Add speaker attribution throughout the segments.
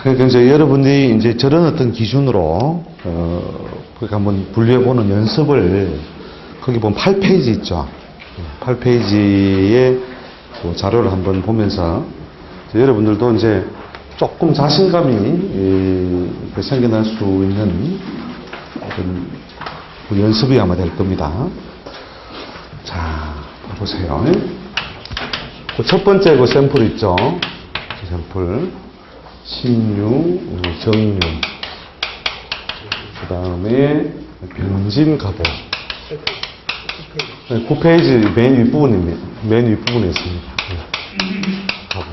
Speaker 1: 그러니까 이제 여러분들이 이제 저런 어떤 기준으로, 그렇게 한번 분류해보는 연습을, 거기 보면 8페이지 있죠. 8페이지에 그 자료를 한번 보면서, 여러분들도 이제 조금 자신감이 생겨날 수 있는 어떤 연습이 아마 될 겁니다. 자, 보세요. 그 첫 번째 그 샘플 있죠. 그 샘플. 신유, 정유. 그 다음에 병진 가보. 9페이지 맨 윗부분입니다. 맨 윗부분에 있습니다. 가보.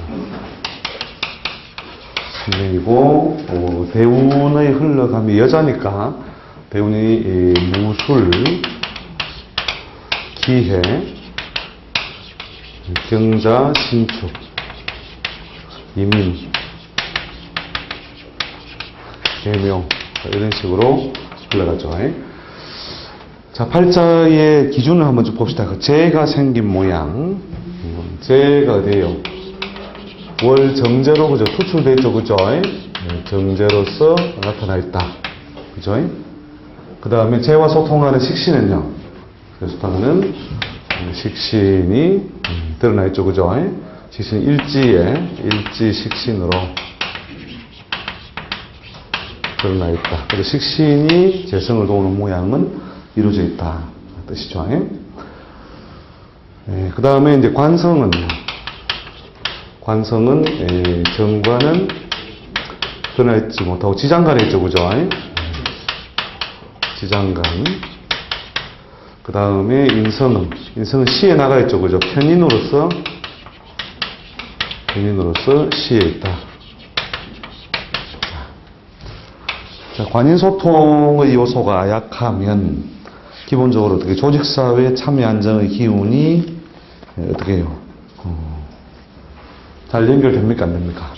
Speaker 1: 신명이고, 대운의 흘러감이 여자니까, 대운이 무술, 기해, 경자, 신축, 이민, 계명, 이런 식으로 흘러가죠. 자, 팔자의 기준을 한번 좀 봅시다. 그 재가 생긴 모양. 재가 어디에요? 월 정제로, 그죠? 투출되어 있죠, 그죠? 정제로서 나타나 있다. 그죠? 그 다음에 재와 소통하는 식신은요? 소통하는 식신이 드러나 있죠, 그죠? 식신 일지 식신으로 드러나 있다. 그래서 식신이 재성을 도우는 모양은 이루어져 있다. 뜻이죠. 그 다음에 이제 관성은 정관은 드러나 있지 못하고 지장간에 있죠, 그죠? 지장간. 그 다음에 인성은 시에 나가 있죠, 그죠? 편인으로서 시에 있다. 자, 관인소통의 요소가 약하면 기본적으로 어떻게 조직사회 참여 안정의 기운이 어떻게 해요? 잘 연결됩니까? 안 됩니까?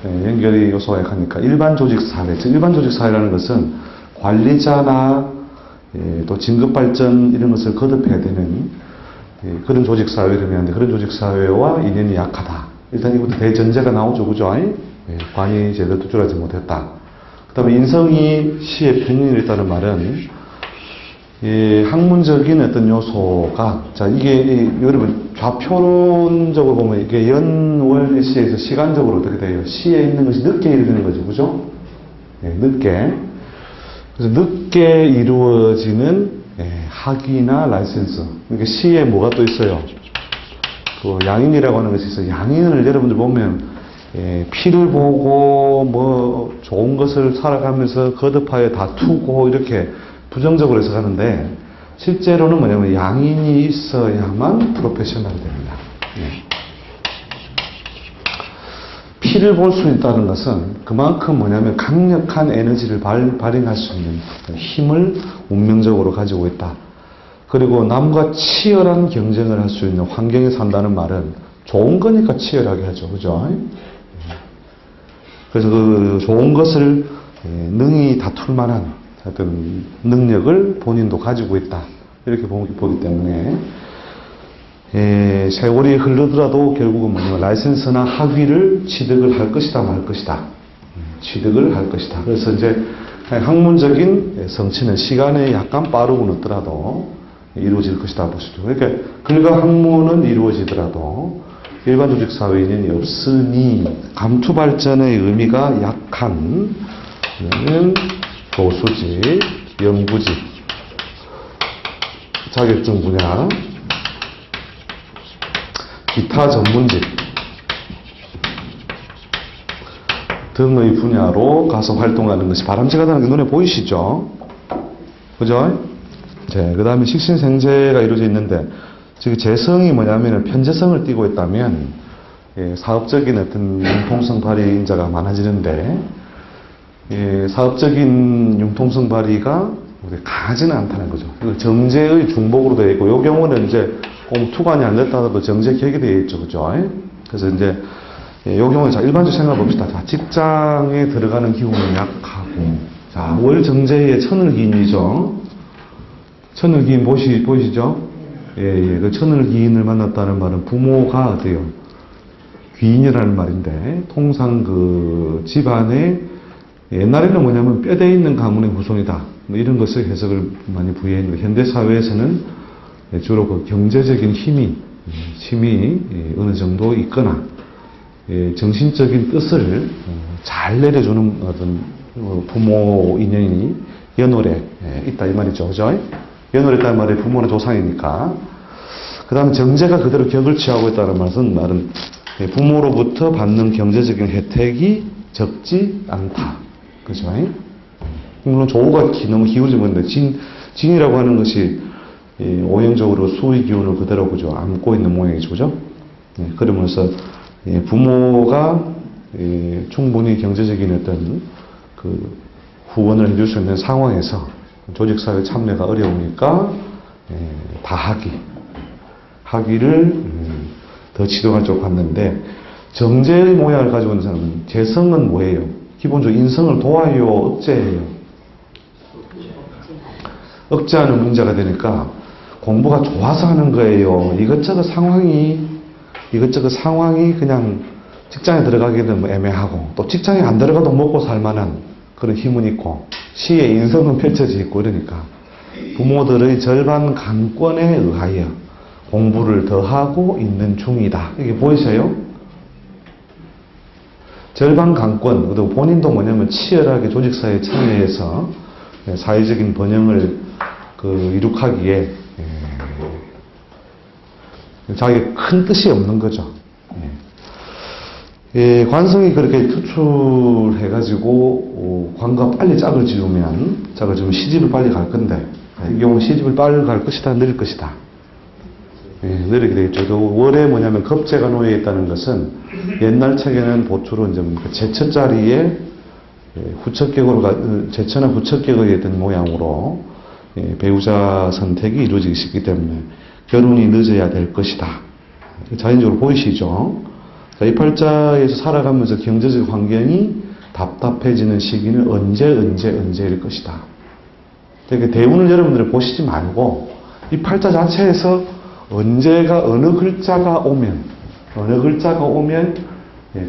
Speaker 1: 연결의 요소가 약하니까 일반 조직사회, 즉 일반 조직사회라는 것은 관리자나 또 진급발전 이런 것을 거듭해야 되는 그런 조직사회라면 그런 조직사회와 인연이 약하다. 일단 이것도 대전제가 나오죠, 그죠? 관이 제대로 투출하지 못했다. 그 다음에 인성이 시의 편인이 있다는 말은 학문적인 어떤 요소가, 자, 이게 여러분 좌표론적으로 보면 이게 연월시에서 시간적으로 어떻게 돼요? 시에 있는 것이 늦게 이루어지는 거죠, 그죠? 늦게. 그래서 늦게 이루어지는 학위나 라이센스. 그러니까 시에 뭐가 또 있어요? 그 양인이라고 하는 것이 있어요. 양인을 여러분들 보면 피를 보고 뭐 좋은 것을 살아가면서 거듭하여 다투고 이렇게 부정적으로 해석하는데 실제로는 뭐냐면 양인이 있어야만 프로페셔널이 됩니다. 피를 볼 수 있다는 것은 그만큼 뭐냐면 강력한 에너지를 발휘할 수 있는 힘을 운명적으로 가지고 있다. 그리고 남과 치열한 경쟁을 할 수 있는 환경에 산다는 말은 좋은 거니까 치열하게 하죠. 그죠? 그래서 그 좋은 것을 능히 다툴 만한 어떤 능력을 본인도 가지고 있다. 이렇게 보기 때문에 세월이 흐르더라도 결국은 뭐냐면 라이센스나 학위를 취득을 할 것이다 말 것이다. 취득을 할 것이다. 그래서 이제 학문적인 성취는 시간에 약간 빠르고 늦더라도 이루어질 것이다 보시죠. 그러니까 글과 학문은 이루어지더라도 일반 조직 사회 인연이 없으니 감투 발전의 의미가 약한 교수직, 연구직, 자격증 분야, 기타 전문직 등의 분야로 가서 활동하는 것이 바람직하다는 게 눈에 보이시죠? 그죠? 그 다음에 식신생재가 이루어져 있는데, 즉, 재성이 뭐냐면 편재성을 띠고 있다면, 사업적인 어떤 융통성 발휘 인자가 많아지는데, 사업적인 융통성 발휘가 강하지는 않다는 거죠. 정제의 중복으로 되어 있고, 이 경우는 이제 투관이 안 됐다 하더라도 정제 격이 되어 있죠. 그죠? 그래서 이제, 이 경우는 자, 일반적으로 생각해 봅시다. 자, 직장에 들어가는 기운이 약하고, 자, 월 정제의 천을기인이죠. 천을기인 보이시죠? 그 천을기인을 만났다는 말은 부모가 어때요? 귀인이라는 말인데, 통상 그 집안에 옛날에는 뭐냐면 뼈대 있는 가문의 후손이다, 뭐 이런 것을 해석을 많이 부여해 있는데, 현대 사회에서는 주로 그 경제적인 힘이 어느 정도 있거나 정신적인 뜻을 잘 내려주는 어떤 부모 인연이 연월에 있다 이 말이죠, 그죠? 연월에 있다는 말이 부모는 조상이니까. 그 다음에 정제가 그대로 격을 취하고 있다는 말은 부모로부터 받는 경제적인 혜택이 적지 않다, 그죠? 물론 조우가 너무 기울어지면 진이라고 하는 것이 오행적으로 수의 기운을 그대로 그죠 안고 있는 모양이죠, 그죠? 그러면서 부모가 충분히 경제적인 어떤 그 후원을 해줄 수 있는 상황에서 조직사회 참여가 어려우니까 하기를 더 지도가 쪽 갔는데, 정제의 모양을 가지고 있는 사람은 재성은 뭐예요? 기본적으로 인성을 도와요, 억제해요? 억제하는 문제가 되니까 공부가 좋아서 하는 거예요. 이것저것 상황이 그냥 직장에 들어가게 되면 애매하고, 또 직장에 안 들어가도 먹고 살만한 그런 힘은 있고, 시의 인성은 펼쳐져 있고, 이러니까 부모들의 절반 강권에 의하여 공부를 더 하고 있는 중이다. 이게 보이세요? 절반 강권, 그리고 본인도 뭐냐면 치열하게 조직사회에 참여해서 사회적인 번영을 이룩하기에 자기가 큰 뜻이 없는 거죠. 관성이 그렇게 투출해가지고 관과 빨리 짝을 지으면 시집을 빨리 갈 건데, 이 경우는 시집을 빨리 갈 것이다, 느릴 것이다. 느리게 되겠죠. 월에 뭐냐면 겁재가 놓여 있다는 것은 옛날 책에는 보초로 이제 제처 자리에 제처나 후척격이 있던 모양으로 배우자 선택이 이루어지기 쉽기 때문에 결혼이 늦어야 될 것이다. 자연적으로 보이시죠? 자, 이 팔자에서 살아가면서 경제적 환경이 답답해지는 시기는 언제일 것이다. 그러니까 대운을 여러분들이 보시지 말고 이 팔자 자체에서 언제가 어느 글자가 오면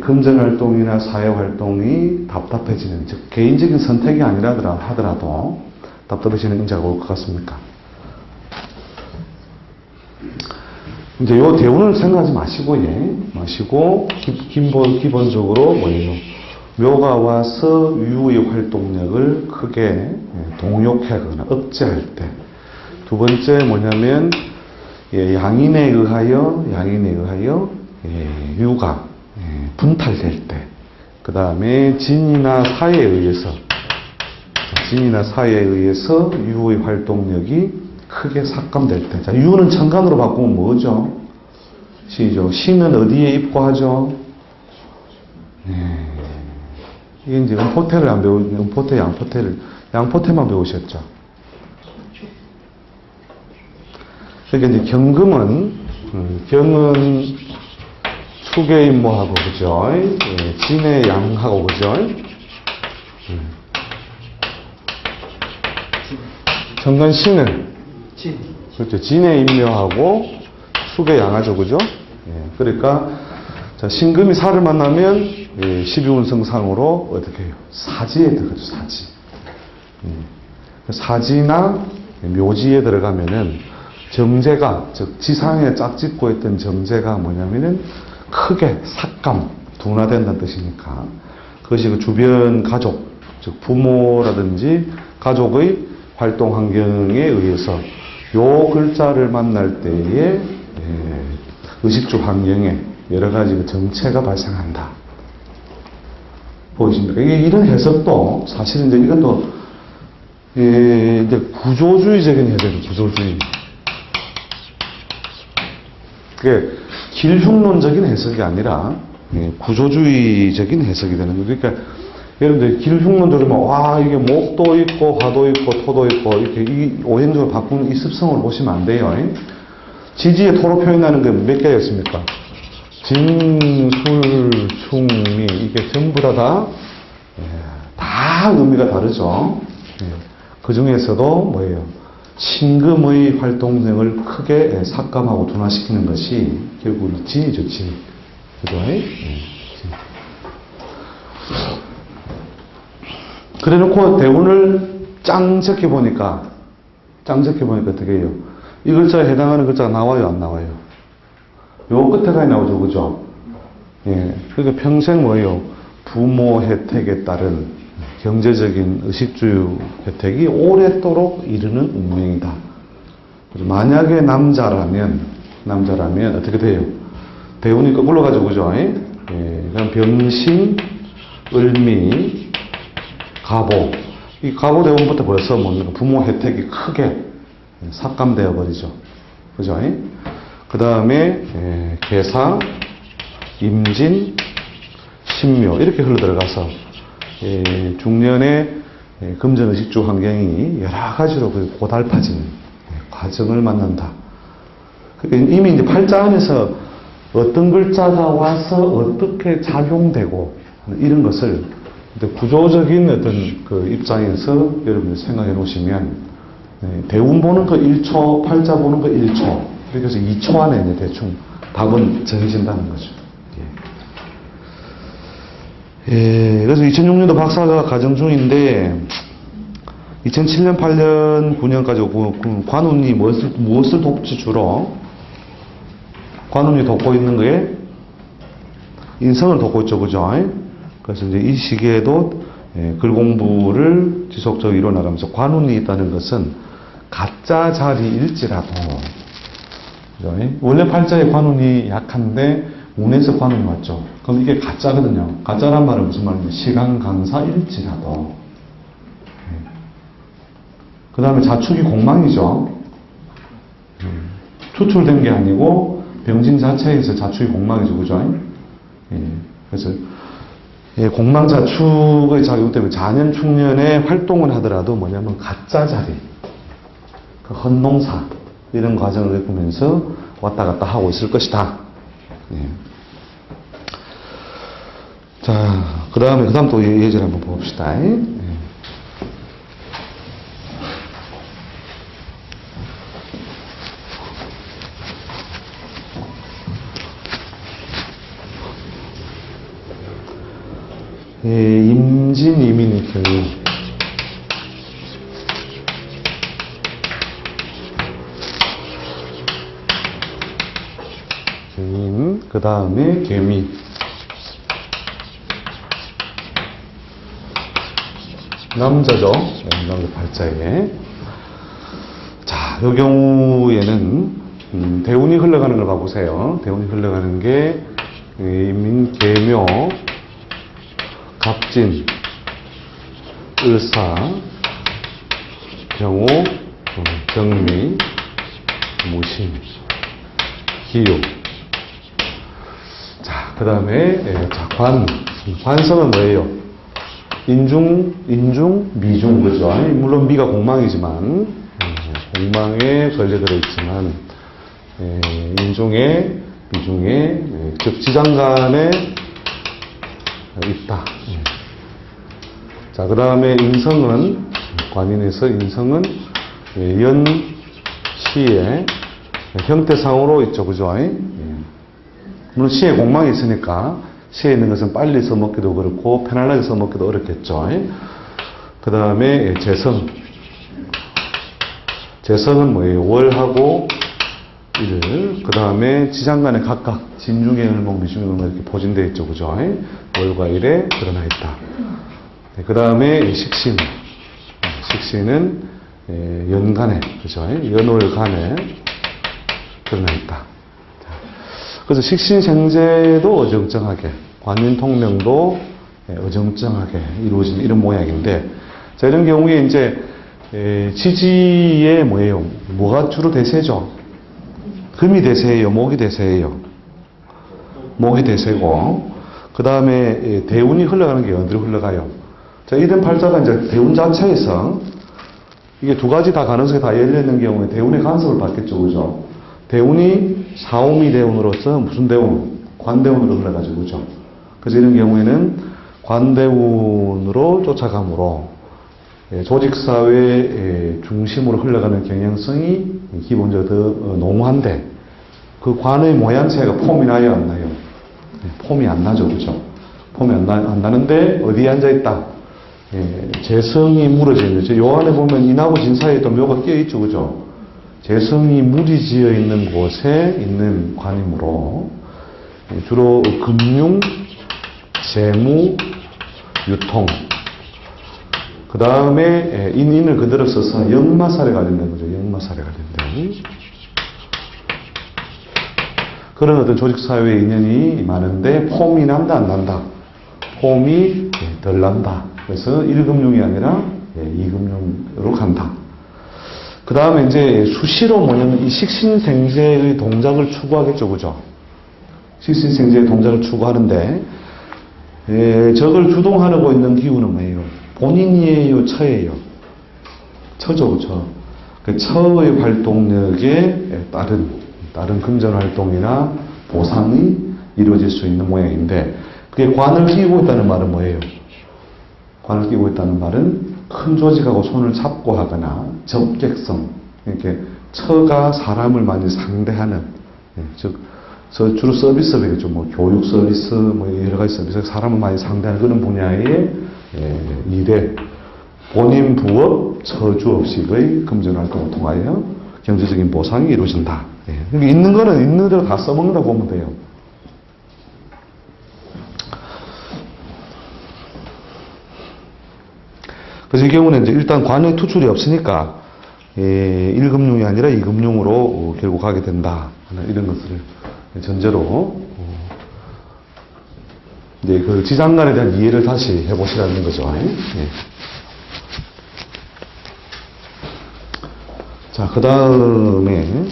Speaker 1: 금전활동이나 사회활동이 답답해지는, 즉 개인적인 선택이 아니라 하더라도 답답해지는 인자가 올 것 같습니까? 이제 요 대운을 생각하지 마시고 기본적으로 뭐예요? 묘가 와서 유의 활동력을 크게 동력하거나 억제할 때, 두 번째 뭐냐면 양인에 의하여 유가 분탈될 때, 그 다음에 진이나 사에 의해서 유의 활동력이 크게 삭감될 때. 자, 유는 천간으로 바꾸면 뭐죠? 시죠. 시는 어디에 입고하죠? 이게 이제 음포태를 안 양포태만 배우셨죠? 그러니까 이제 경은 축의 임무하고, 그죠? 진의 양하고, 그죠? 정관신은 그렇죠. 진의 임묘하고 축의 양하죠, 그죠? 그러니까 자, 신금이 사를 만나면 12운성상으로 어떻게 해요? 사지에 들어가죠, 사지. 사지나 묘지에 들어가면은 정제가, 즉 지상에 짝짓고 있던 정제가 뭐냐면은 크게 삭감, 둔화된다는 뜻이니까, 그것이 그 주변 가족, 즉 부모라든지 가족의 활동 환경에 의해서 요 글자를 만날 때에 의식주 환경에 여러 가지 그 정체가 발생한다. 보이십니까? 이런 해석도 사실은 이제 이것도 이제 구조주의적인 해석이에요. 구조주의. 그게 길흉론적인 해석이 아니라 구조주의적인 해석이 되는 거예요. 그러니까 여러분들 길흉론적으로 와 이게 목도 있고 화도 있고 토도 있고 이렇게 이 오행적으로 바꾸는 이 습성을 보시면 안 돼요. 지지에 토로 표현하는 게 몇 개였습니까? 진, 술, 충미, 이게 전부 다 의미가 다르죠. 그 중에서도 뭐예요? 신금의 활동성을 크게 삭감하고 둔화시키는 것이 결국 진이죠, 진. 그죠? 그래 놓고 대운을 짱 적혀보니까 어떻게 해요? 이 글자에 해당하는 글자가 나와요, 안 나와요? 요 끝에가 나오죠, 그죠? 예. 그러니까 평생 뭐예요? 부모 혜택에 따른 경제적인 의식주 혜택이 오랫도록 이르는 운명이다. 만약에 남자라면 어떻게 돼요? 대운이 거꾸로 가지고, 그죠? 예. 그럼 병신, 을미, 갑오. 이 갑오 대운부터 벌써 뭡니까? 부모 혜택이 크게 삭감되어 버리죠. 그죠? 그 다음에 계사, 임진, 신묘 이렇게 흘러 들어가서 중년의 금전의식주 환경이 여러 가지로 고달파지는 과정을 만난다. 그러니까 이미 이제 팔자 안에서 어떤 글자가 와서 어떻게 작용되고 이런 것을 구조적인 어떤 그 입장에서 여러분들 생각해 놓으시면 대운 보는 거 1초, 팔자 보는 거 1초, 그래서 2초 안에 이제 대충 답은 정해진다는 거죠. 그래서 2006년도 박사가 과정 중인데 2007년, 8년, 9년까지 관운이 무엇을 돕지 주로? 관운이 돕고 있는 거에 인성을 돕고 있죠, 그죠? 그래서 이제 이 시기에도 글 공부를 지속적으로 이뤄나가면서 관운이 있다는 것은 가짜 자리일지라도, 그죠? 원래 팔자에 관운이 약한데 운에서 관운이 왔죠. 그럼 이게 가짜거든요. 가짜란 말은 무슨 말이냐? 시간 강사일지라도. 그 다음에 자축이 공망이죠. 추출된 게 아니고 병진 자체에서 자축이 공망이죠. 그죠? 그래서 공망자축의 작용 때문에 자년 충년에 활동을 하더라도 뭐냐면 가짜 자리, 그 헌농사 이런 과정을 겪으면서 왔다 갔다 하고 있을 것이다. 자, 그 다음 또 예절 한번 봅시다. 임진, 이민이 경우. 그 다음에 개미. 남자죠. 남자 팔자에. 자, 이 경우에는 대운이 흘러가는 걸 봐보세요. 대운이 흘러가는 게 임인, 계묘, 갑진, 을사, 병호, 경미, 무신, 기요. 자, 그 다음에 관성은 뭐예요? 인중, 미중, 그죠? 물론 미가 공망이지만 공망에 걸려들어 있지만 인중에, 미중에, 즉 지장간에 있다. 자, 그 다음에 인성은, 관인에서 인성은 시에 형태상으로 있죠. 그죠? 물론 시에 공망이 있으니까 시에 있는 것은 빨리 써먹기도 그렇고 편안하게 써먹기도 어렵겠죠. 그 다음에 재성은 뭐예요? 월하고 일. 그 다음에 지장간에 각각 진중의 을목, 미중의 을목 이렇게 포진되어 있죠. 그죠? 월과 일에 드러나 있다. 그 다음에 식신은 연간에, 그죠? 연월간에 드러나 있다. 그래서 식신생재도 어정쩡하게, 관인통명도 어정쩡하게 이루어지는 이런 모양인데, 자, 이런 경우에 이제 지지에 뭐예요? 뭐가 주로 대세죠? 금이 대세예요? 목이 대세예요? 목이 대세고, 그 다음에 대운이 흘러가는 게 어디로 흘러가요? 자, 이런 팔자가 이제 대운 자체에서 이게 두 가지 다 가능성이 다 열려있는 경우에 대운의 간섭을 받겠죠, 그죠? 대운이 사오미 대운으로서 무슨 대운? 관대운으로 흘러가죠, 그죠? 그래서 이런 경우에는 관대운으로 쫓아감으로 조직사회 중심으로 흘러가는 경향성이 기본적으로 더 농후한데 그 관의 모양새가 폼이 나요, 안 나요? 폼이 안 나죠. 그죠? 폼이 안 나는데, 어디에 앉아있다? 재성이 무너지는 거죠. 요 안에 보면 인하고 진 사이에 또 묘가 끼어있죠. 그죠? 재성이 물이 지어 있는 곳에 있는 관이므로, 주로 금융, 재무, 유통, 그 다음에 인을 그대로 써서 역마살에 관련된 거죠. 역마살에 관련된. 그런 어떤 조직사회의 인연이 많은데 폼이 난다 안 난다? 폼이 덜 난다. 그래서 1금융이 아니라 2금융으로 간다. 그 다음에 이제 수시로 뭐냐면 이 식신생재의 동작을 추구하겠죠. 그죠? 식신생재의 동작을 추구하는데 저걸 주동하고 있는 기운은 뭐예요? 본인이에요? 처예요? 처죠. 그죠? 그 처의 활동력에 다른 금전 활동이나 보상이 이루어질 수 있는 모양인데 그게 관을 끼고 있다는 말은 뭐예요? 관을 끼고 있다는 말은 큰 조직하고 손을 잡고 하거나 접객성, 이렇게 처가 사람을 많이 상대하는, 즉 주로 서비스업이겠죠. 뭐 교육 서비스, 뭐 여러 가지 서비스, 사람을 많이 상대하는 그런 분야의 일에 본인 부업, 처주업식의 금전 활동을 통하여 경제적인 보상이 이루어진다. 그러니까 있는 거는 있는 대로 다 써먹는다고 보면 돼요. 그래서 이 경우는 이제 일단 관의 투출이 없으니까 1금융이 아니라 2금융으로 결국 가게 된다. 이런 것을 전제로 이제 그 지장간에 대한 이해를 다시 해보시라는 거죠. 자, 그 다음에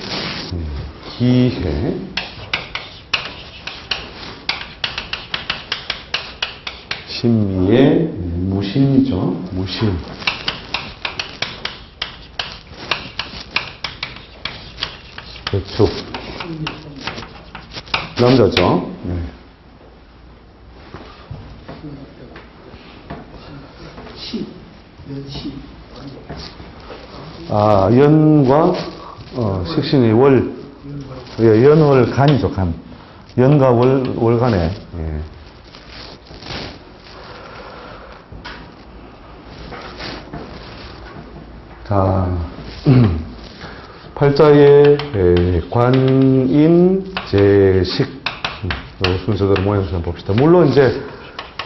Speaker 1: 기해, 신미의 무신이죠. 무신. 대축. 남자죠. 아, 연과 식신이 월, 연월 간이죠. 간. 연과 월간에. 예. 자, 팔자의 관인, 재식 순서대로 모양을 한번 봅시다. 물론 이제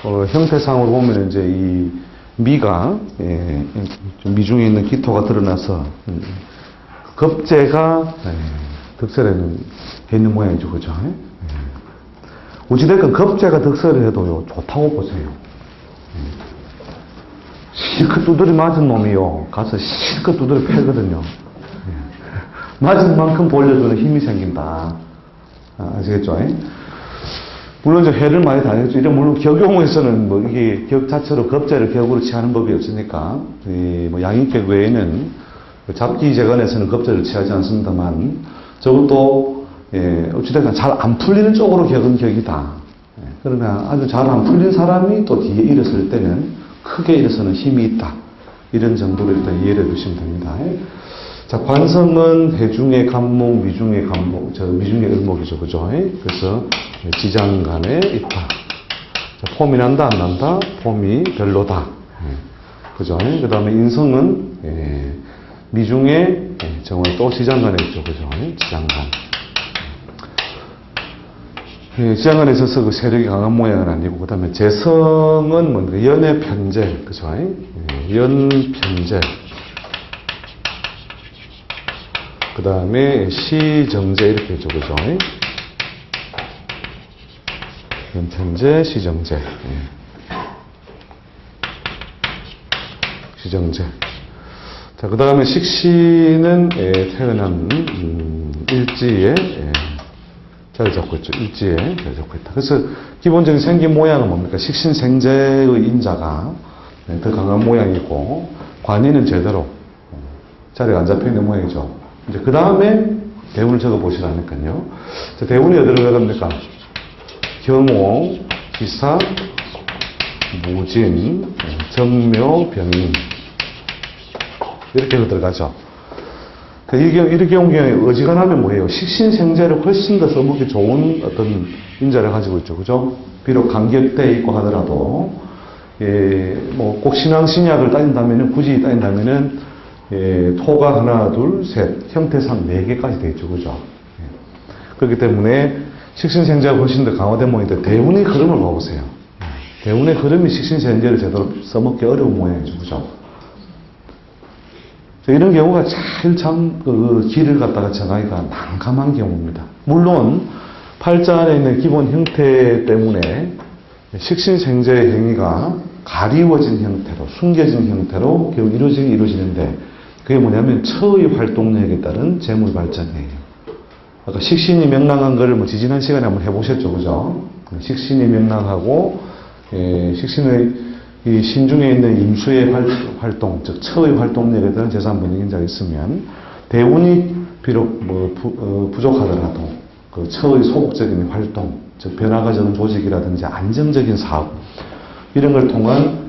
Speaker 1: 형태상으로 보면 이제 이 미가 좀 미중에 있는 기토가 드러나서 겁재가 득설에 있는 모양이죠, 그죠? 어찌됐건 겁재가 득설을 해도요 좋다고 보세요. 실컷 두드려 맞은 놈이요 가서 실컷 두드려 패거든요. 맞은 만큼 돌려주는 힘이 생긴다. 아시겠죠? 물론 이제 해를 많이 다녔죠. 이런 물론 격용에서는 뭐 이게 격 자체로 겁재를 격으로 취하는 법이 없으니까 뭐 양익격 외에는 잡기 재건에서는 겁재를 취하지 않습니다만 저것도 어찌됐건 잘 안 풀리는 쪽으로 격은 격이다. 그러나 아주 잘 안 풀린 사람이 또 뒤에 일었을 때는 크게 일어서는 힘이 있다. 이런 정도로 일단 이해를 해두시면 됩니다. 자, 관성은 해중의 간목, 미중의 간목, 미중의 을목이죠. 그죠? 그래서 지장간에 있다. 자, 폼이 난다, 안 난다? 폼이 별로다. 그죠? 그 다음에 인성은 미중의 정월 또 지장간에 있죠. 그죠? 지장간. 지장간에 있어서 그 세력이 강한 모양은 아니고, 그 다음에 재성은 뭡니까? 연의 편재. 그죠? 연편재. 그 다음에 시정재 이렇게 했죠. 그죠? 연편재, 시정재. 시정재. 자, 그 다음에 식신은 태어난 일지에 자리 잡고 있죠. 일지에 자리 잡고 있다. 그래서 기본적인 생긴 모양은 뭡니까? 식신생재의 인자가 더 강한 모양이고 관인은 제대로 자리가 안 잡혀 있는 모양이죠. 이제 그 다음에 대운을 적어 보시라니까요. 자, 대운이 어디로 들어갑니까? 경호, 기사, 무진, 정묘, 병인. 이렇게 들어가죠. 이런 경우에 어지간하면 뭐예요? 식신생재를 훨씬 더 써먹기 좋은 어떤 인자를 가지고 있죠. 그죠? 비록 간격되어 있고 하더라도, 뭐, 꼭 신앙신약을 따진다면은, 굳이 따진다면은, 토가 하나, 둘, 셋, 형태상 4개까지 되어 있죠. 그죠? 그렇기 때문에 식신생재가 훨씬 더 강화된 모양인데, 대운의 흐름을 봐보세요. 대운의 흐름이 식신생재를 제대로 써먹기 어려운 모양이죠. 그죠? 이런 경우가 참 길을 갖다가 정하기가 난감한 경우입니다. 물론 팔자 안에 있는 기본 형태 때문에 식신생재의 행위가 가리워진 형태로, 숨겨진 형태로 결국 이루어지는데, 그게 뭐냐면 처의 활동력에 따른 재물 발전이에요. 아까 식신이 명랑한 거를 뭐 지지난 시간에 한번 해보셨죠, 그죠? 식신이 명랑하고 식신의 이 신중에 있는 임수의 활동, 즉 처의 활동력에 따른 재산분의 인자가 있으면 대운이 비록 뭐 부족하더라도 그 처의 소극적인 활동, 즉 변화가 적은 조직이라든지 안정적인 사업 이런 걸 통한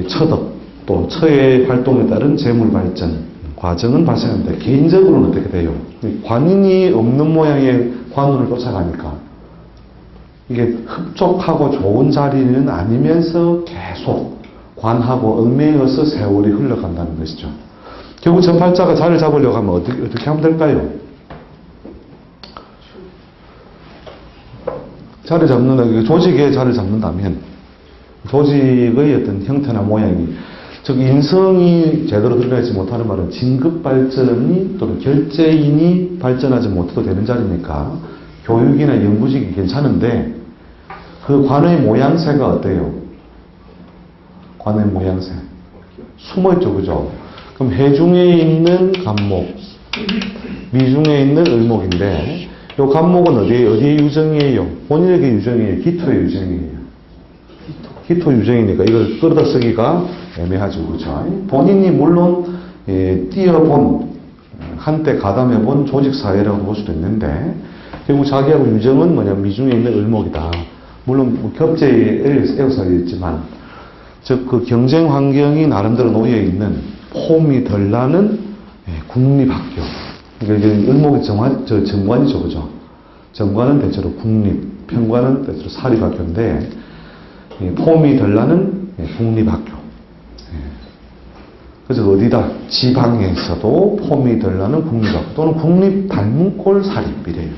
Speaker 1: 처덕 또 처의 활동에 따른 재물 발전 과정은 발생합니다. 개인적으로는 어떻게 돼요? 관인이 없는 모양의 관운을 쫓아가니까 이게 흡족하고 좋은 자리는 아니면서 계속 관하고 얽매여서 세월이 흘러간다는 것이죠. 결국 전팔자가 자리를 잡으려고 하면 어떻게 하면 될까요? 자리 잡는, 조직에 자리를 잡는다면 조직의 어떤 형태나 모양이, 즉 인성이 제대로 드러나지 못하는 말은 진급 발전이 또는 결재인이 발전하지 못해도 되는 자리니까 교육이나 연구직이 괜찮은데 그 관의 모양새가 어때요? 관의 모양새 숨어있죠, 그죠? 그럼 해중에 있는 간목, 미중에 있는 을목인데 이 간목은 어디에 유정이에요? 본인에게 유정이에요? 기토의 유정이에요? 기토 유정이니까 이걸 끌어다 쓰기가 애매하죠, 그죠? 본인이 물론 띄어본 한때 가담해본 조직사회라고 볼 수도 있는데 결국 자기하고 유정은 뭐냐면 미중에 있는 을목이다. 물론 뭐 겹제에 에어살이있지만 즉 그 경쟁 환경이 나름대로 놓여 있는 폼이 덜 나는 국립학교. 그러니까 을목이 정관이죠, 그죠? 정관은 대체로 국립, 편관은 대체로 사립학교인데 폼이 덜 나는 국립학교. 그래서 어디다 지방에서도 폼이 덜 나는 국립학교 또는 국립 닮은꼴 사립이래요.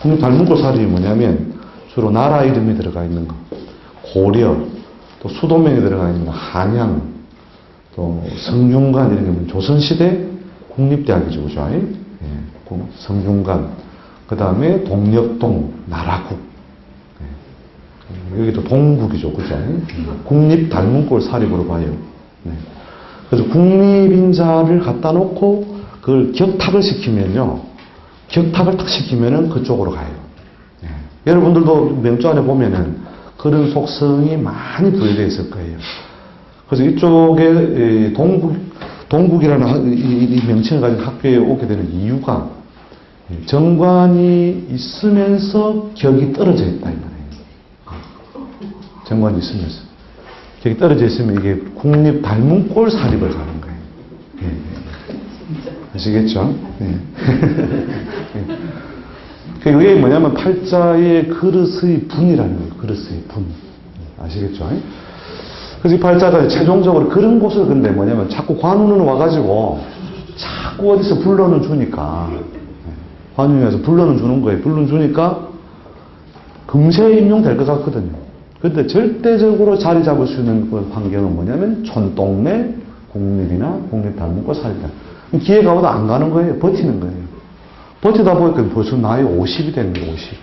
Speaker 1: 국립 닮은꼴 사립이 뭐냐면 주로 나라 이름이 들어가 있는 거, 고려, 또 수도명이 들어가 있는 거, 한양, 또 성균관 이런 게 조선시대 국립대학이죠, 그죠? 성균관, 그 다음에 동력동, 나라국, 여기도 동국이죠, 그죠? 국립 닮은꼴 사립으로 봐요. 그래서 국립인자를 갖다 놓고 그걸 격탁을 시키면요, 격탁을 딱 시키면은 그쪽으로 가요. 여러분들도 명조 안에 보면은 그런 속성이 많이 부여되어 있을 거예요. 그래서 이쪽에 동국이라는 이 명칭을 가진 학교에 오게 되는 이유가 정관이 있으면서 격이 떨어져 있다, 이 말이에요. 정관이 있으면서. 격이 떨어져 있으면 이게 국립 닮은 꼴 사립을 가는 거예요. 아시겠죠? 네. 그게 뭐냐면 팔자의 그릇의 분이라는 거예요. 그릇의 분. 아시겠죠? 그래서 이 팔자가 최종적으로 그런 곳을 근데 뭐냐면 자꾸 관운은 와가지고 자꾸 어디서 불러는 주니까 관운이 와서 불러는 주는 거예요. 불러는 주니까 금세 임용될 것 같거든요. 근데 절대적으로 자리 잡을 수 있는 그 환경은 뭐냐면 촌동네 국립이나 국립 닮은꼴 사립이다. 기회가 와도 안 가는 거예요. 버티는 거예요. 버티다 보니까 벌써 나이 50이 되는 거예요, 50.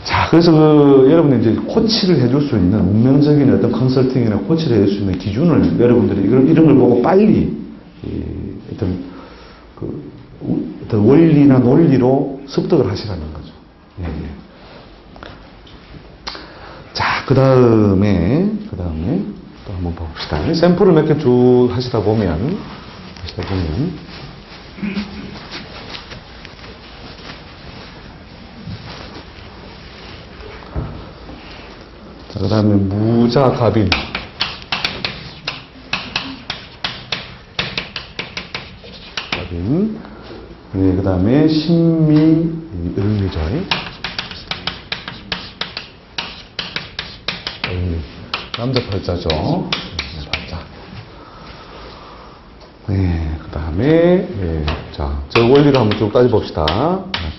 Speaker 1: 자, 그래서 여러분이 이제 코치를 해줄 수 있는, 운명적인 어떤 컨설팅이나 코치를 해줄 수 있는 기준을 여러분들이 이런 걸 보고 빨리, 어떤 원리나 논리로 습득을 하시라는 거죠. 자, 그 다음에 또 한번 봅시다. 샘플을 몇 개 쭉 하시다 보면, 자, 그 다음에 무자갑인. 네, 그 다음에 신미, 을미죠. 남자 팔자죠. 팔자. 네, 그 다음에, 네, 자, 저 원리를 한번 쭉 따져봅시다.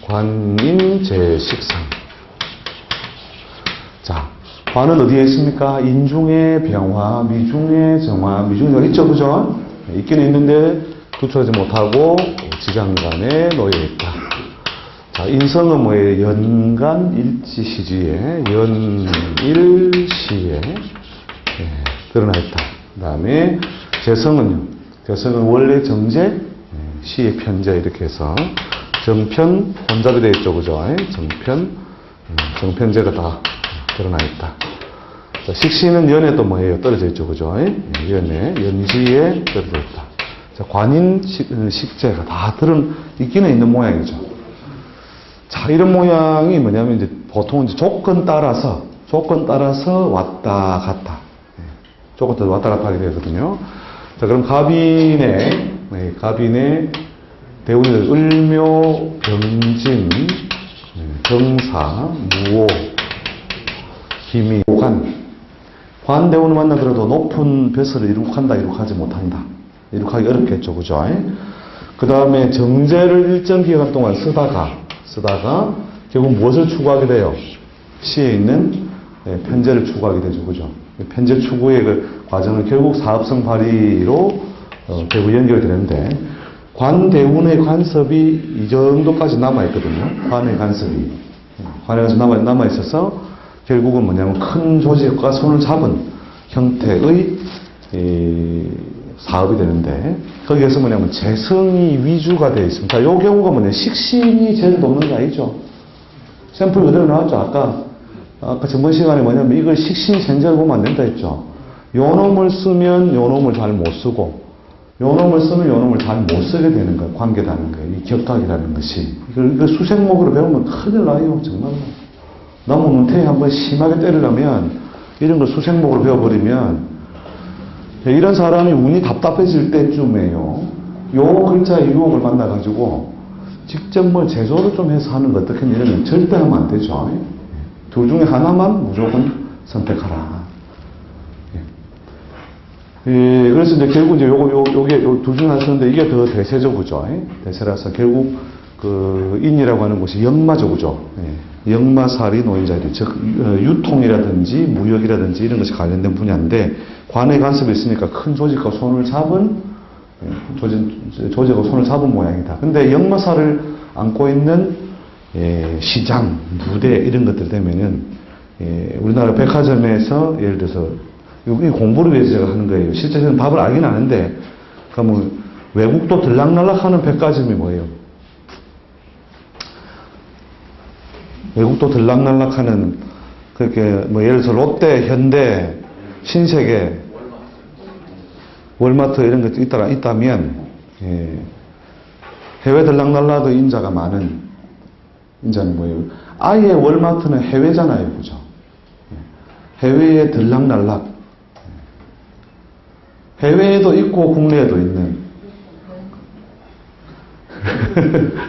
Speaker 1: 관인, 제식상. 자, 관은 어디에 있습니까? 인중의 병화, 미중의 정화, 미중의 있죠, 그죠? 네, 있기는 있는데, 구출하지 못하고, 지장간에 놓여있다. 자, 인성은 뭐예요? 연간 일지시지에, 연일시에, 예, 드러나 있다. 그 다음에, 재성은요? 재성은 원래 정제, 시의 편제, 이렇게 해서, 정편, 혼잡이 되어 있죠, 그죠? 정편, 정편제가 다 드러나 있다. 자, 식시는 연에 또 뭐예요? 떨어져 있죠, 그죠? 연에, 연지에 떨어져 있다. 자, 관인, 식재가 다 있기는 있는 모양이죠. 자, 이런 모양이 뭐냐면, 이제, 보통 이제 조건 따라서 왔다 갔다. 조건 따라서 왔다 갔다 하게 되거든요. 자, 그럼 갑인의 대운을 을묘, 병진, 정사, 무오, 기미, 관 대운을 만나더라도 높은 벼슬을 이룩하지 못한다. 이룩하기 어렵겠죠, 그죠? 그 다음에 정제를 일정 기간 동안 쓰다가 결국 무엇을 추구하게 돼요? 시에 있는 편제를 추구하게 되죠, 그죠? 편제 추구의 그 과정은 결국 사업성 발휘로 결국 연결되는데, 관대운의 간섭이 이 정도까지 남아있거든요. 관의 간섭이 남아있어서 결국은 뭐냐면 큰 조직과 손을 잡은 형태의 사업이 되는데, 거기에서 뭐냐면 재성이 위주가 되어 있습니다. 이 경우가 뭐냐면 식신이 제일 높는 거 아니죠? 샘플 그대로 나왔죠. 아까 전번 시간에 뭐냐면 이걸 식신생제를 보면 안 된다 했죠. 요 놈을 쓰면 요 놈을 잘 못 쓰고, 요 놈을 쓰면 요 놈을 잘 못 쓰게 되는 거예요. 관계라는 거예요. 이 격각이라는 것이. 이걸 수생목으로 배우면 큰일 나요. 정말로. 나무 문태에 한번 심하게 때리려면, 이런 걸 수생목으로 배워버리면, 이런 사람이 운이 답답해질 때쯤에요. 요 글자의 유혹을 만나가지고, 직접 뭐 제조를 좀 해서 하는 거 어떻게 이러면 절대 하면 안 되죠. 둘 중에 하나만 무조건 선택하라. 그래서 이제 결국 이제 요게 둘 중에 하나 쓰는데 이게 더 대세죠, 그죠? 대세라서 결국 그 인이라고 하는 곳이 역마죠, 그죠? 역마살이 놓인 자리, 즉 유통이라든지 무역이라든지 이런 것이 관련된 분야인데, 관의 간섭이 있으니까 큰 조직과 손을 잡은 조직과 손을 잡은 모양이다. 근데 역마살을 안고 있는 시장, 무대 이런 것들 되면은 우리나라 백화점에서 예를 들어서 이 공부를 위해서 제가 하는 거예요. 실제 저는 답을 알긴 아는데, 그러니까 외국도 들락날락하는 백화점이 뭐예요? 외국도 들락날락하는 그렇게 예를 들어서 롯데, 현대, 신세계, 월마트 이런 것들이 있다면 해외 들락날락의 인자가 많은 인자는 뭐예요? 아예 월마트는 해외잖아요, 그죠? 해외에 들락날락. 해외에도 있고 국내에도 있는.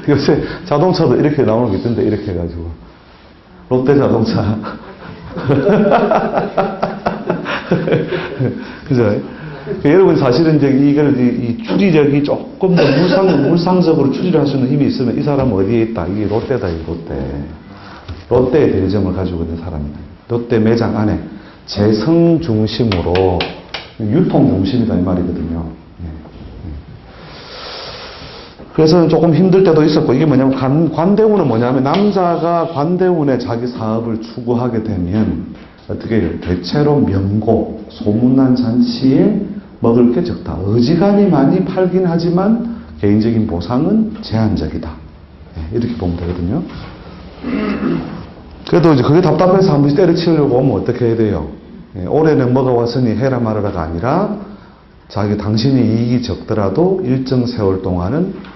Speaker 1: 요새 자동차도 이렇게 나오는 게 있던데, 이렇게 해가지고. 롯데 자동차. 그죠? 여러분 사실은 이제 이 추리력이 조금 더 물상적으로 추리를 할 수 있는 힘이 있으면 이 사람은 어디에 있다? 이게 롯데다, 이 롯데. 롯데의 대리점을 가지고 있는 사람이다. 롯데 매장 안에 재성 중심으로 유통 중심이다, 이 말이거든요. 그래서 조금 힘들 때도 있었고, 이게 뭐냐면 관대운은 뭐냐면 남자가 관대운에 자기 사업을 추구하게 되면 어떻게 해요? 대체로 명고, 소문난 잔치에 먹을 게 적다. 어지간히 많이 팔긴 하지만 개인적인 보상은 제한적이다. 이렇게 보면 되거든요. 그래도 이제 그게 답답해서 한 번씩 때려치우려고 하면 어떻게 해야 돼요? 올해는 먹어왔으니 해라 말아라가 아니라 당신의 이익이 적더라도 일정 세월 동안은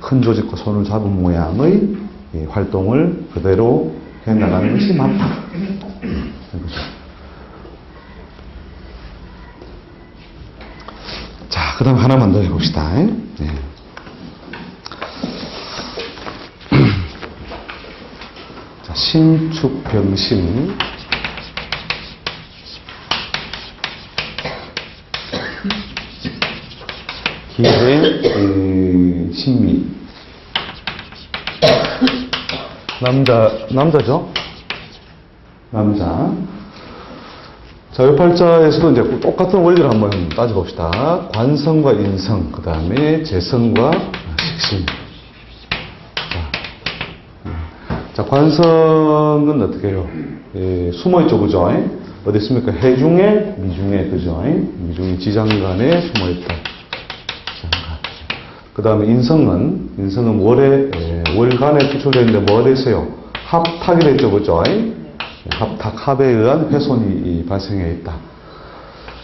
Speaker 1: 큰 조직과 손을 잡은 모양의 활동을 그대로 해나가는 것이 맞다. 자, 그 다음 하나만 더 해봅시다. 자, 신축병신. 기회, 신미. 남자죠? 남자. 자, 이 팔자에서도 이제 똑같은 원리를 한번 따져봅시다. 관성과 인성, 그 다음에 재성과 식신. 자, 관성은 어떻게 해요? 예, 숨어있죠, 그죠? 어디 있습니까? 해중에, 미중에, 그죠? 미중에 지장간에 숨어있다. 그 다음에 인성은 월간에 추출되어 있는데 뭐 됐어요? 합탁이 됐죠, 그죠? 합탁, 합에 의한 훼손이 발생해 있다.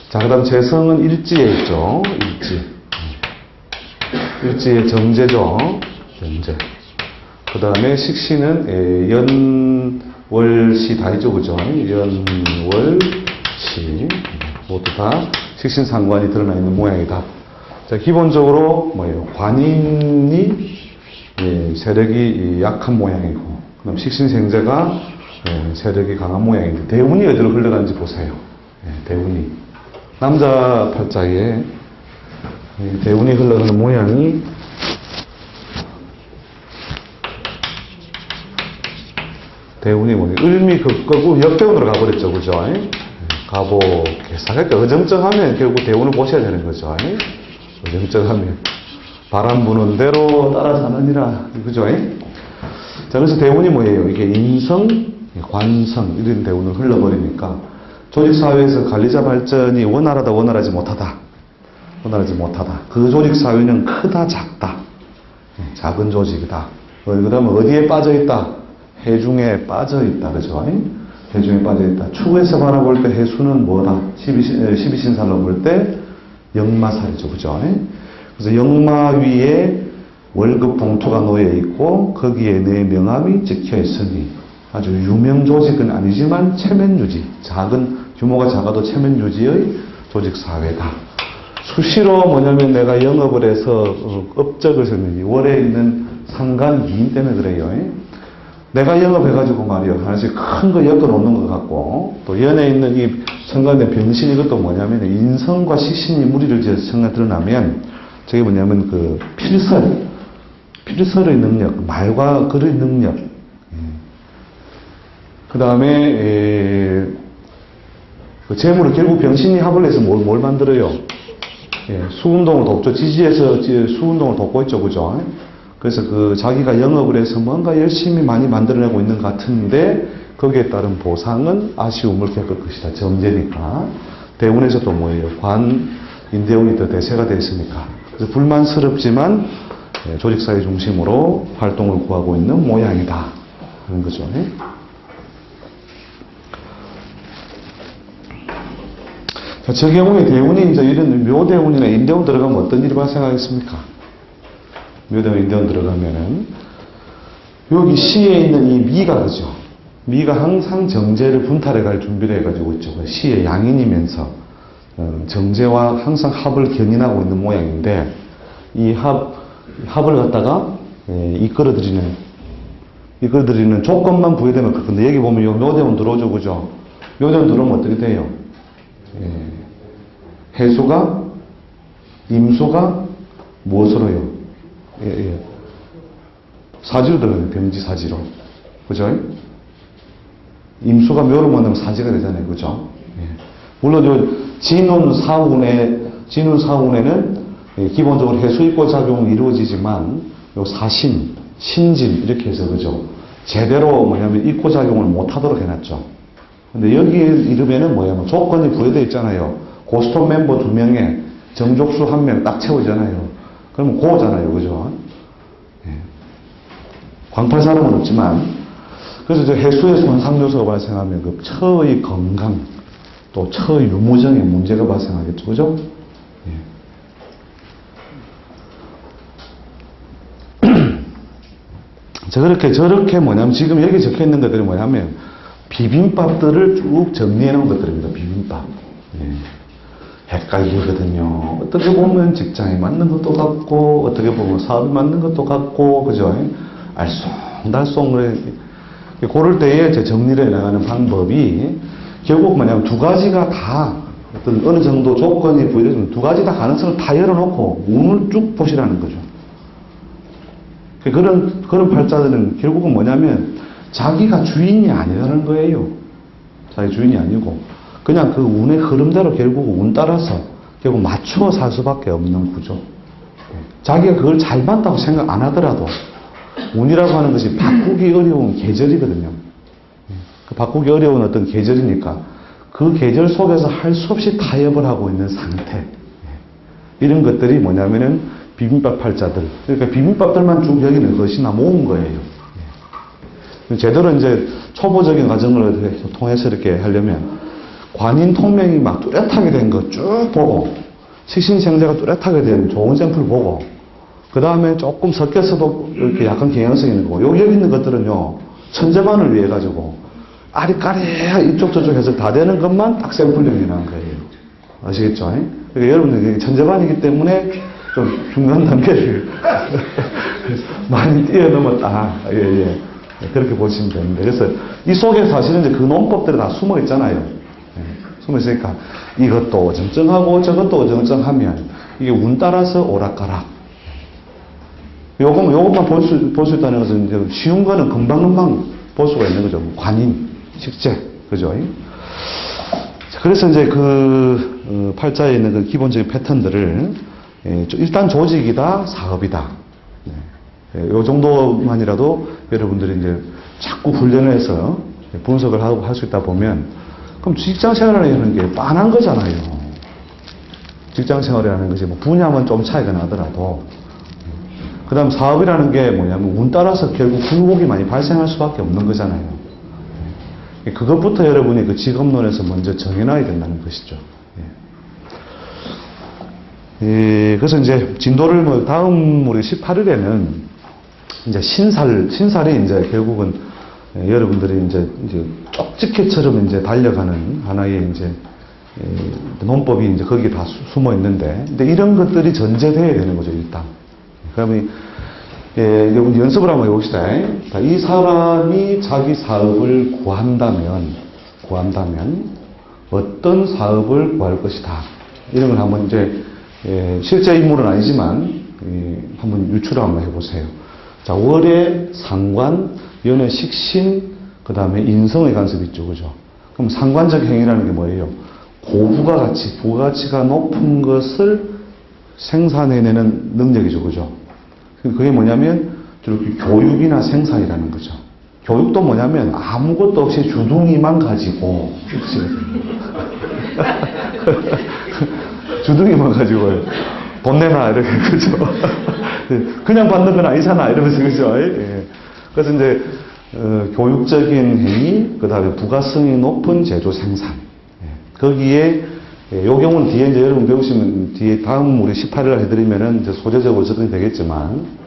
Speaker 1: 자, 그 다음 재성은 일지에 있죠. 일지의 정제죠. 정제. 그 다음에 식신은 연월시 다 있죠, 그죠? 연월시. 모두 다 식신상관이 드러나 있는 모양이다. 자, 기본적으로 뭐예요? 관인이 세력이 약한 모양이고, 그다음 식신생제가 세력이 강한 모양인데, 대운이 어디로 흘러가는지 보세요. 대운이. 남자 팔자에 대운이 흘러가는 모양이 대운이 뭐예요? 을미 극거고 역대운으로 가버렸죠, 그죠? 가보, 그러니까 어정쩡하면 결국 대운을 보셔야 되는 거죠. 어정쩡하면 바람 부는 대로 따라 사느니라, 그죠? 자, 그래서 대운이 뭐예요? 이게 인성, 관성 이런 대운을 흘러버리니까 조직사회에서 관리자 발전이 원활하지 못하다. 그 조직사회는 크다, 작다. 작은 조직이다. 그 다음에 어디에 빠져있다? 해중에 빠져있다. 그죠? 해중에 빠져있다. 축에서 바라볼 때 해수는 뭐다? 12신살로 볼 때 역마살이죠. 그죠? 그래서 역마 위에 월급 봉투가 놓여 있고 거기에 내 명함이 찍혀 있으니 아주 유명 조직은 아니지만 체면 유지, 규모가 작아도 체면 유지의 조직 사회다. 수시로 뭐냐면 내가 영업을 해서 업적을 세우는 월에 있는 상관 기인 때문에 그래요. 내가 영업해가지고 말이요 하나씩 큰 거 엮어 놓는 것 같고, 또 연에 있는 이 천간의 병신, 이것도 뭐냐면 인성과 식신이 무리를 지어서 천간 드러나면 저게 뭐냐면 그 필설의 능력, 말과 글의 능력, 그 다음에 그 재물을 결국 병신이 합을 해서 뭘 만들어요? 수운동을 돕죠. 지지에서 수운동을 돕고 있죠, 그죠? 그래서 그 자기가 영업을 해서 뭔가 열심히 많이 만들어내고 있는 것 같은데 거기에 따른 보상은 아쉬움을 겪을 것이다. 정제니까. 대운에서 또 뭐예요? 인대운이 더 대세가 되어 있으니까. 그래서 불만스럽지만 조직사회 중심으로 활동을 구하고 있는 모양이다. 그런 거죠. 자, 저 경우에 대운이 이제 이런 묘대운이나 인대운 들어가면 어떤 일이 발생하겠습니까? 묘대운, 인대운 들어가면은 여기 시에 있는 이 미가, 그죠? 미가 항상 정제를 분탈해 갈 준비를 해가지고 있죠. 시의 양인이면서 정제와 항상 합을 견인하고 있는 모양인데 이 합을 갖다가 이끌어들이는 조건만 부여되면 그런데 여기 보면 요 묘대운 들어오죠, 그죠? 묘대운 들어오면 어떻게 돼요? 해수가 임수가 무엇으로요? 사지로 들어가요. 병지사지로. 그죠? 임수가 묘를 만나면 사지가 되잖아요. 그죠? 물론 요 진운사운에는 기본적으로 해수입고 작용은 이루어지지만 요 사신, 신진 이렇게 해서 그죠? 제대로 뭐냐면 입고 작용을 못 하도록 해놨죠. 근데 여기 이름에는 뭐냐면 조건이 부여되어 있잖아요. 고스톱 멤버 2명에 정족수 1명 딱 채우잖아요. 그러면 고잖아요. 그죠? 광팔 사람은 없지만, 그래서 저 해수의 손상 요소가 발생하면 그 처의 건강, 또 처의 유무정에 문제가 발생하겠죠. 그죠? 저렇게 뭐냐면, 지금 여기 적혀 있는 것들이 뭐냐면, 비빔밥들을 쭉 정리해 놓은 것들입니다. 비빔밥. 헷갈리거든요. 어떻게 보면 직장에 맞는 것도 같고, 어떻게 보면 사업에 맞는 것도 같고, 그죠? 알쏭달쏭. 그럴 때에 이제 정리를 해나가는 방법이 결국 뭐냐면 두 가지가 다 어떤 어느 정도 조건이 부여되면 두 가지 다 가능성을 다 열어놓고 운을 쭉 보시라는 거죠. 그런 팔자들은 결국은 뭐냐면 자기가 주인이 아니라는 거예요. 자기 주인이 아니고 그냥 그 운의 흐름대로 결국 운 따라서 결국 맞추어 살 수밖에 없는 구조. 자기가 그걸 잘 맞다고 생각 안 하더라도 운이라고 하는 것이 바꾸기 어려운 계절이거든요. 그 바꾸기 어려운 어떤 계절이니까 그 계절 속에서 할 수 없이 타협을 하고 있는 상태. 이런 것들이 뭐냐면은 비빔밥 팔자들. 그러니까 비빔밥들만 쭉 여기는 것이나 모은 거예요. 제대로 이제 초보적인 과정을 통해서 이렇게 하려면 관인 통명이 막 뚜렷하게 된 거 쭉 보고 식신생재가 뚜렷하게 된 좋은 샘플 보고 그 다음에 조금 섞여서도 이렇게 약간 경향성 있는 거고 여기 있는 것들은요 천재만을 위해 가지고 아리까리 이쪽 저쪽 해서 다 되는 것만 딱 샘플링이라는 거예요. 아시겠죠? 그러니까 여러분들 천재반이기 때문에 좀 중간 단계를 많이 뛰어넘었다. 예. 그렇게 보시면 되는데 그래서 이 속에 사실은 이제 그 논법들이 다 숨어 있잖아요. 숨어 있으니까 이것도 어정쩡하고 저것도 어정쩡하면 이게 운 따라서 오락가락. 요것만 볼 수 있다는 것은 이제 쉬운 거는 금방금방 볼 수가 있는 거죠. 관인, 식재, 그죠? 그래서 이제 그 팔자에 있는 그 기본적인 패턴들을 일단 조직이다, 사업이다. 요 정도만이라도 여러분들이 이제 자꾸 훈련을 해서 분석을 하고 할 수 있다 보면 그럼 직장 생활이라는 게 빤한 거잖아요. 직장 생활이라는 것이 뭐 분야만 좀 차이가 나더라도 그 다음 사업이라는 게 뭐냐면 운 따라서 결국 굴곡이 많이 발생할 수밖에 없는 거잖아요. 그것부터 여러분이 그 직업론에서 먼저 정해놔야 된다는 것이죠. 그래서 이제 진도를 뭐 다음 우리 18일에는 이제 신살이 이제 결국은 여러분들이 이제 쪽집게처럼 이제 달려가는 하나의 이제 논법이 이제 거기에 다 숨어 있는데, 근데 이런 것들이 전제돼야 되는 거죠, 일단. 그러면 우리 연습을 한번 해봅시다. 이 사람이 자기 사업을 구한다면 어떤 사업을 구할 것이다. 이런 걸 한번 이제 실제 인물은 아니지만 한번 유추를 한번 해보세요. 자, 월의 상관, 연의 식신, 그 다음에 인성의 간섭이 있죠, 그죠? 그럼 상관적 행위라는 게 뭐예요? 고부가가치, 부가가치가 높은 것을 생산해내는 능력이죠, 그죠? 그게 뭐냐면 주로 교육이나 생산이라는 거죠. 교육도 뭐냐면 아무것도 없이 주둥이만 가지고 주둥이만 가지고 돈 내놔 이렇게 그죠? 그냥 받는 건 아니잖아 이러면서 그죠? 그래서 이제 교육적인 행위, 그 다음에 부가성이 높은 제조 생산. 거기에 요 경우는 뒤에 이제 여러분 배우시면 뒤에 다음 우리 18일 해드리면은 이제 소재적으로 적응이 되겠지만,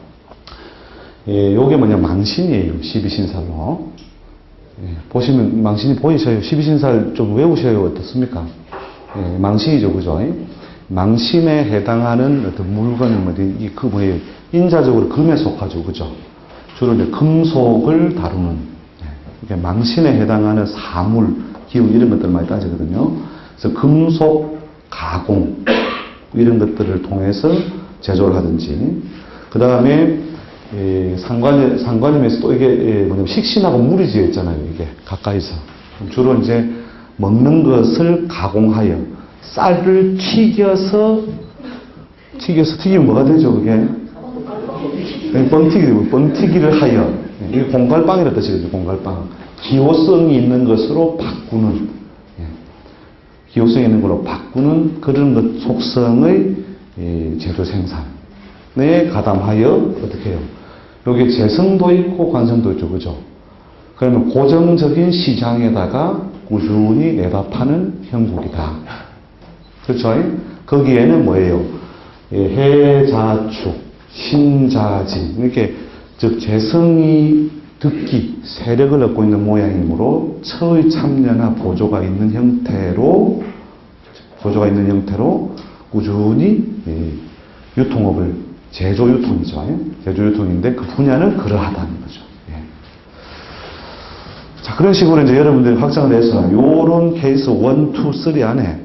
Speaker 1: 요게 뭐냐 망신이에요. 12신살로. 보시면 망신이 보이셔요. 12신살 좀 외우셔요. 어떻습니까? 망신이죠, 그죠? 망신에 해당하는 어떤 물건이 뭐예요? 인자적으로 금에 속하죠, 그죠? 주로 이제 금속을 다루는, 망신에 해당하는 사물, 기운 이런 것들 많이 따지거든요. 그래서 금속 가공 이런 것들을 통해서 제조를 하든지, 그 다음에 상관임에서 또 이게 뭐냐면 식신하고 물이 지어 있잖아요. 이게 가까이서 주로 이제 먹는 것을 가공하여 쌀을 튀기면 뭐가 되죠? 그게 뻥튀기를 하여, 이게 공갈빵이라 뜻이거든요. 공갈빵. 기호성이 있는 것으로 바꾸는, 기호성이 있는 걸로 바꾸는 그런 것 속성의 제조 생산에 가담하여 어떻게 해요? 여기 재성도 있고 관성도 있죠, 그죠? 그러면 고정적인 시장에다가 꾸준히 내다 파는 형국이다. 그렇죠? 거기에는 뭐예요? 해자축, 신자진, 이렇게 즉 재성이 득기, 세력을 얻고 있는 모양이므로 처의 참여나 보조가 있는 형태로 꾸준히 유통업을, 제조 유통이죠. 제조 유통인데 그 분야는 그러하다는 거죠. 자, 그런 식으로 이제 여러분들이 확장을 해서 요런 케이스 1, 2, 3 안에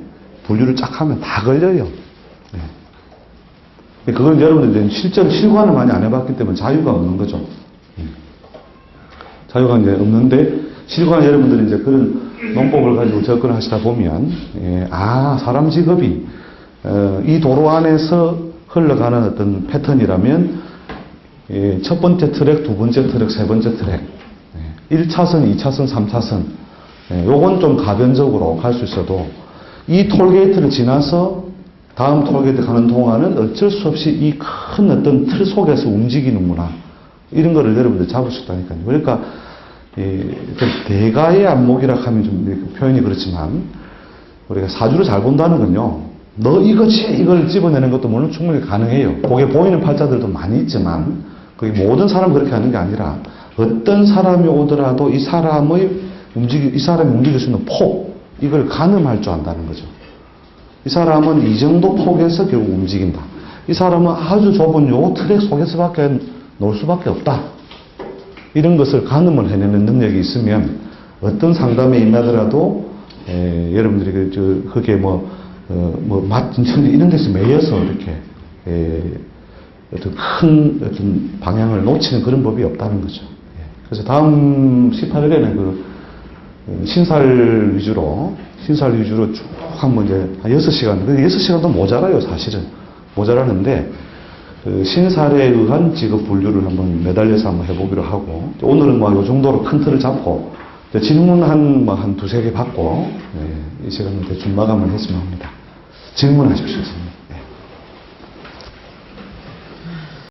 Speaker 1: 분류를 쫙 하면 다 걸려요. 네. 그건 여러분들이 실제로 실관을 많이 안 해봤기 때문에 자유가 없는 거죠. 자유가 이제 없는데, 실관 여러분들이 이제 그런 논법을 가지고 접근을 하시다 보면, 사람 직업이, 이 도로 안에서 흘러가는 어떤 패턴이라면, 첫 번째 트랙, 두 번째 트랙, 세 번째 트랙, 1차선, 2차선, 3차선, 요건 좀 가변적으로 갈 수 있어도, 이 톨게이트를 지나서 다음 톨게이트 가는 동안은 어쩔 수 없이 이 큰 어떤 틀 속에서 움직이는구나. 이런 거를 여러분들 잡을 수 있다니까요. 그러니까, 대가의 안목이라 하면 좀 표현이 그렇지만, 우리가 사주를 잘 본다는 건요, 너 이거지, 이걸 집어내는 것도 물론 충분히 가능해요. 그게 보이는 팔자들도 많이 있지만, 그게 모든 사람이 그렇게 하는 게 아니라, 어떤 사람이 오더라도 이 사람이 움직일 수 있는 폭, 이걸 가늠할 줄 안다는 거죠. 이 사람은 이 정도 폭에서 결국 움직인다. 이 사람은 아주 좁은 요 트랙 속에서밖에 놀 수밖에 없다. 이런 것을 가늠을 해내는 능력이 있으면 어떤 상담에 임하더라도 여러분들이 그게 맛진천지 이런 데서 매여서 이렇게 어떤 큰 어떤 방향을 놓치는 그런 법이 없다는 거죠. 그래서 다음 18일에는 신살 위주로 쭉 한번 이제 한 6시간, 6시간도 모자라요, 사실은. 모자라는데, 신살에 의한 직업 분류를 한번 매달려서 한번 해보기로 하고, 오늘은 요 정도로 큰 틀을 잡고, 질문 한 두세 개 받고, 이 시간을 대충 마감을 했으면 합니다. 질문하십시오, 선생님.